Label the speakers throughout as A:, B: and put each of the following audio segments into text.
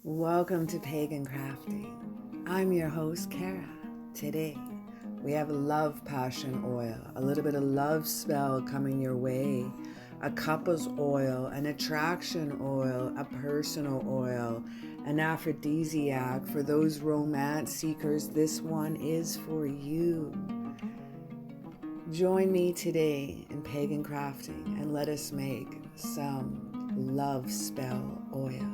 A: Welcome to Pagan Crafting. I'm your host, Kara. Today, we have love passion oil, a little bit of love spell coming your way, a couple's oil, an attraction oil, a personal oil, an aphrodisiac. For those romance seekers, this one is for you. Join me today in Pagan Crafting and let us make some love spell oil.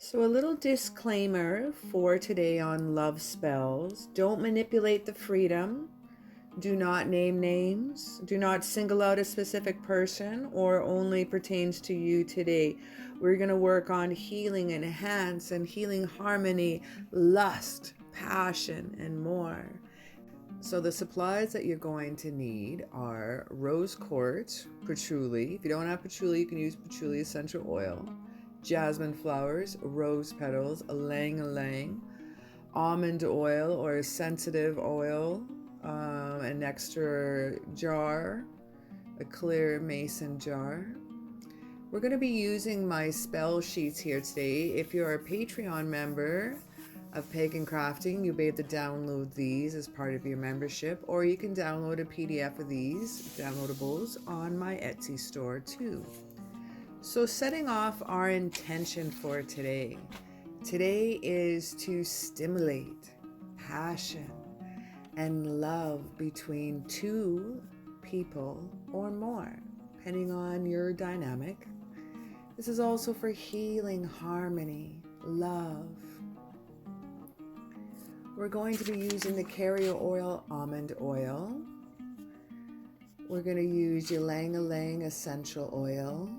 A: So, a little disclaimer for today on love spells. Don't manipulate the freedom. Do not name names. Do not single out a specific person or only pertains to you today. We're going to work on healing enhance and healing harmony, lust, passion, and more. So the supplies that you're going to need are rose quartz, patchouli. If you don't have patchouli, you can use patchouli essential oil, jasmine flowers, rose petals, ylang ylang, almond oil or sensitive oil, an extra jar, a clear mason jar. We're going to be using my spell sheets here today. If you're a Patreon member of Pagan Crafting, you'll be able to download these as part of your membership, or you can download a PDF of these downloadables on my Etsy store too. So setting off our intention for today. Today is to stimulate passion and love between two people or more, depending on your dynamic. This is also for healing, harmony, love. We're going to be using the carrier oil, almond oil. We're going to use ylang ylang essential oil.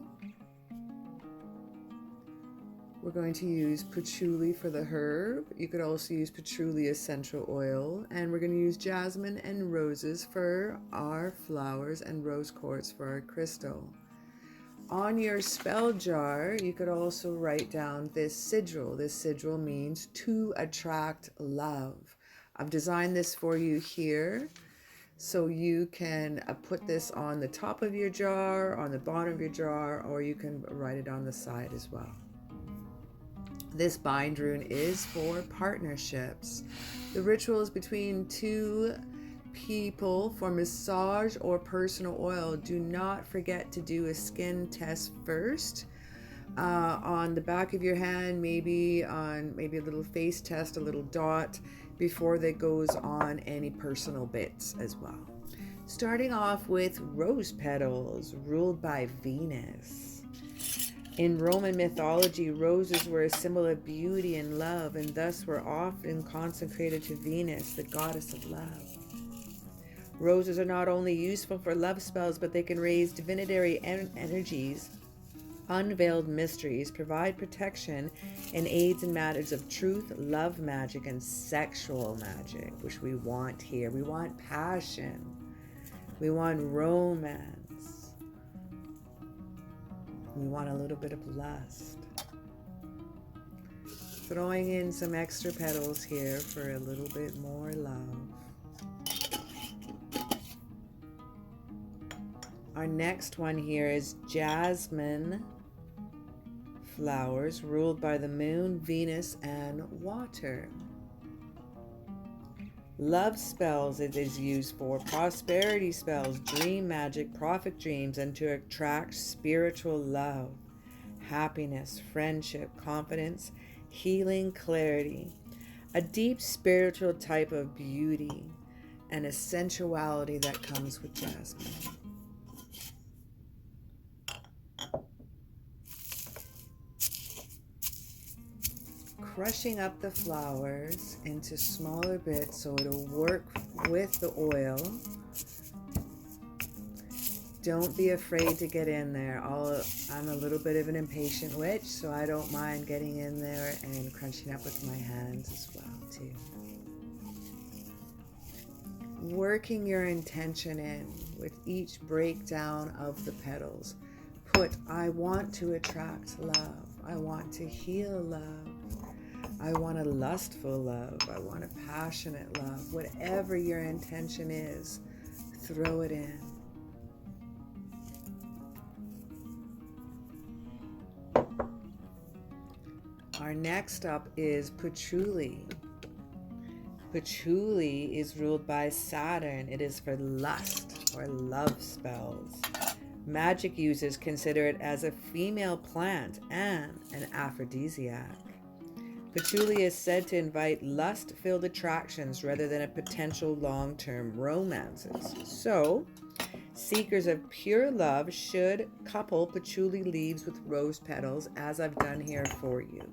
A: We're going to use patchouli for the herb. You could also use patchouli essential oil. And we're going to use jasmine and roses for our flowers and rose quartz for our crystal. On your spell jar, you could also write down this sigil. This sigil means to attract love. I've designed this for you here. So you can put this on the top of your jar, on the bottom of your jar, or you can write it on the side as well. This bind rune is for partnerships. The ritual is between two people for massage or personal oil. Do not forget to do a skin test first. On the back of your hand, maybe a little face test, a little dot, before that goes on any personal bits as well. Starting off with rose petals, ruled by Venus. In Roman mythology, roses were a symbol of beauty and love, and thus were often consecrated to Venus, the goddess of love. Roses are not only useful for love spells, but they can raise divinatory energies, unveiled mysteries, provide protection, and aids in matters of truth, love magic, and sexual magic, which we want here. We want passion. We want romance. We want a little bit of lust. Throwing in some extra petals here for a little bit more love. Our next one here is jasmine flowers, ruled by the moon, Venus, and water. Love spells it is used for, prosperity spells, dream magic, prophet dreams, and to attract spiritual love, happiness, friendship, confidence, healing, clarity, a deep spiritual type of beauty, and a sensuality that comes with jasmine. crushing up the flowers into smaller bits so it'll work with the oil. Don't be afraid to get in there. I'm a little bit of an impatient witch, so I don't mind getting in there and crunching up with my hands as well too. Working your intention in with each breakdown of the petals. Put, I want to attract love. I want to heal love. I want a lustful love. I want a passionate love. Whatever your intention is, throw it in. Our next up is patchouli. Patchouli is ruled by Saturn. It is for lust or love spells. Magic users consider it as a female plant and an aphrodisiac. Patchouli is said to invite lust-filled attractions rather than a potential long-term romances. So, seekers of pure love should couple patchouli leaves with rose petals, as I've done here for you.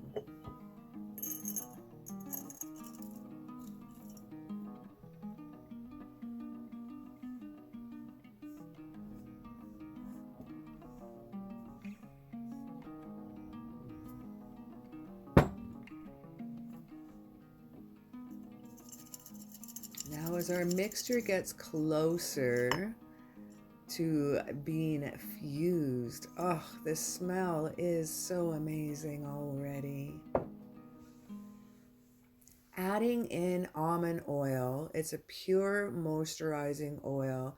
A: Now, as our mixture gets closer to being fused, oh, the smell is so amazing already. Adding in almond oil, it's a pure moisturizing oil.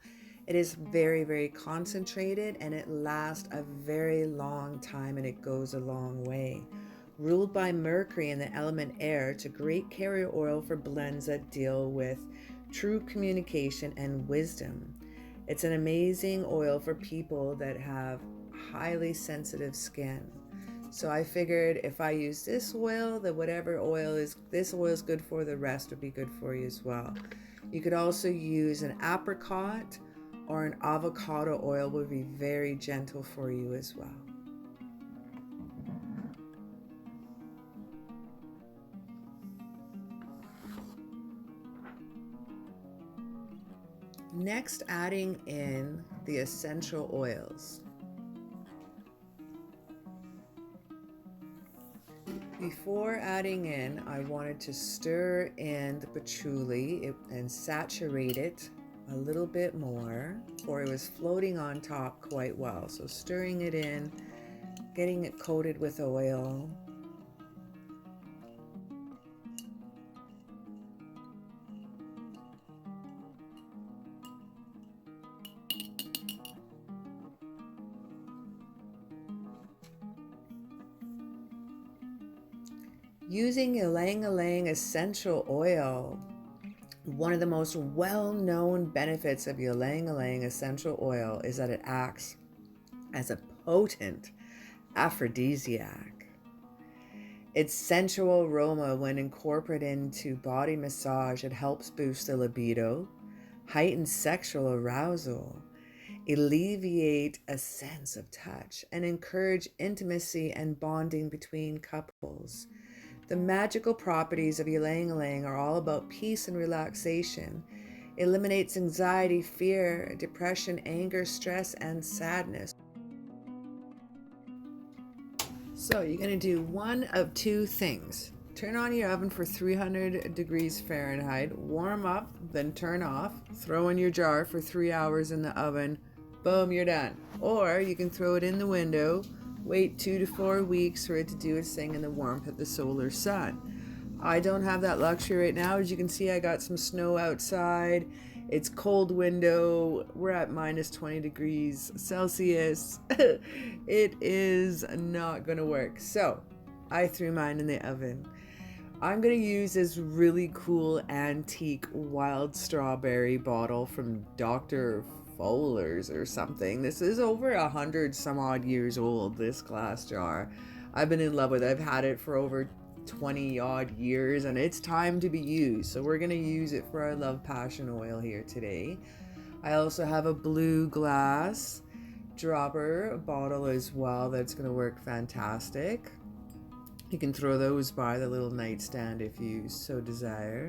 A: It is very, very concentrated and it lasts a very long time and it goes a long way. Ruled by Mercury and the element air, it's a great carrier oil for blends that deal with true communication and wisdom. It's an amazing oil for people that have highly sensitive skin. So I figured if I use this oil, that whatever this oil is good for, the rest would be good for you as well. You could also use an apricot or an avocado oil, would be very gentle for you as well. Next, adding in the essential oils. Before adding in, I wanted to stir in the patchouli and saturate it a little bit more, for it was floating on top quite well. So stirring it in, getting it coated with oil. Using ylang-ylang essential oil, one of the most well-known benefits of ylang-ylang essential oil is that it acts as a potent aphrodisiac. Its sensual aroma, when incorporated into body massage, it helps boost the libido, heighten sexual arousal, alleviate a sense of touch, and encourage intimacy and bonding between couples. The magical properties of ylang-ylang are all about peace and relaxation. It eliminates anxiety, fear, depression, anger, stress, and sadness. So you're going to do one of two things. Turn on your oven for 300 degrees Fahrenheit, warm up, then turn off, throw in your jar for 3 hours in the oven, boom, you're done. Or you can throw it in the window, wait 2 to 4 weeks for it to do its thing in the warmth of the solar sun. I don't have that luxury right now. As you can see, I got some snow outside. It's cold window. We're at minus 20 degrees Celsius. It is not going to work. So I threw mine in the oven. I'm going to use this really cool antique wild strawberry bottle from Dr. Fowler's or something. This is over 100 some odd years old, this glass jar. I've been in love with it. I've had it for over 20 odd years and it's time to be used. So we're going to use it for our love passion oil here today. I also have a blue glass dropper bottle as well that's going to work fantastic. You can throw those by the little nightstand if you so desire.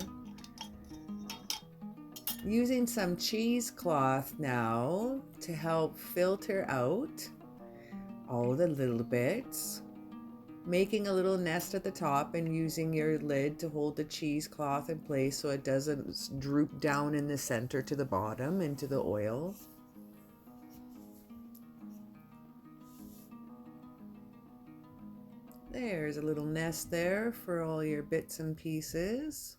A: Using some cheesecloth now to help filter out all the little bits. Making a little nest at the top and using your lid to hold the cheesecloth in place so it doesn't droop down in the center to the bottom into the oil. There's a little nest there for all your bits and pieces.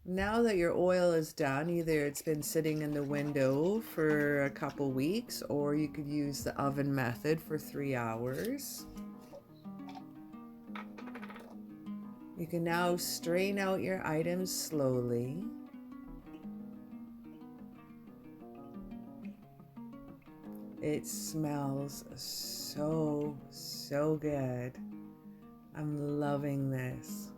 A: Now that your oil is done, either it's been sitting in the window for a couple weeks, or you could use the oven method for 3 hours. You can now strain out your items slowly. It smells so good. I'm loving this.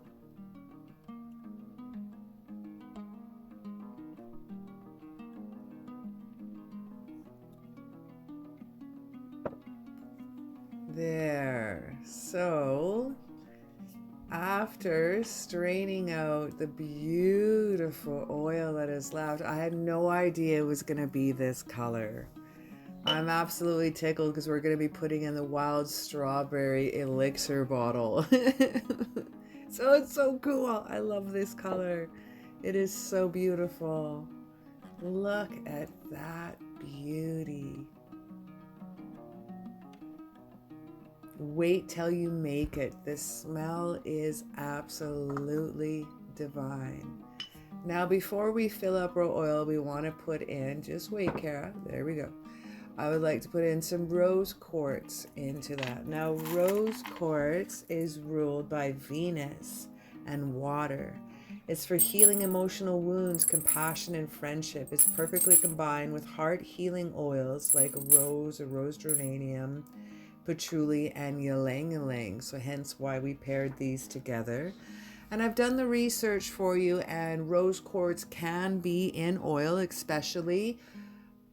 A: There. So after straining out the beautiful oil that is left, I had no idea it was going to be this color. I'm absolutely tickled because we're going to be putting in the wild strawberry elixir bottle. So it's so cool. I love this color. It is so beautiful. Look at that beauty. Wait till you make it. The smell is absolutely divine. Now, before we fill up our oil, we want to put in, just wait, Kara, there we go. I would like to put in some rose quartz into that. Now, rose quartz is ruled by Venus and water. It's for healing emotional wounds, compassion, and friendship. It's perfectly combined with heart healing oils like rose or rose geranium, patchouli, and ylang ylang. So hence why we paired these together. And I've done the research for you, and rose quartz can be in oil, especially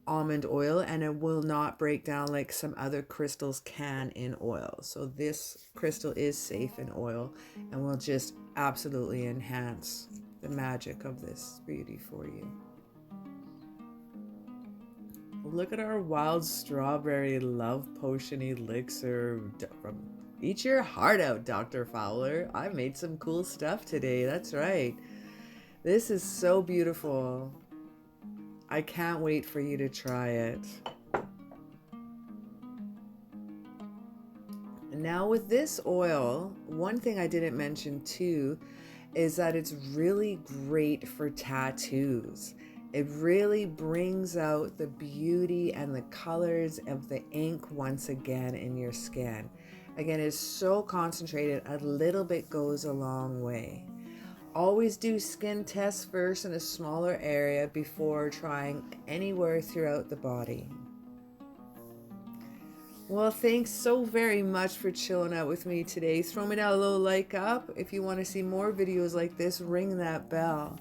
A: almond oil, and it will not break down like some other crystals can in oil. So this crystal is safe in oil and will just absolutely enhance the magic of this beauty for you. Look at our wild strawberry love potion elixir from Eat Your Heart Out, Dr. Fowler. I made some cool stuff today. That's right. This is so beautiful. I can't wait for you to try it. Now with this oil, one thing I didn't mention too is that it's really great for tattoos. It really brings out the beauty and the colors of the ink once again in your skin. Again, it's so concentrated, a little bit goes a long way. Always do skin tests first in a smaller area before trying anywhere throughout the body. Well, thanks so very much for chilling out with me today. Throw me that little like up. If you want to see more videos like this, ring that bell.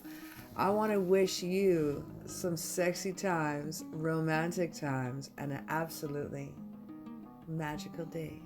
A: I want to wish you some sexy times, romantic times, and an absolutely magical day.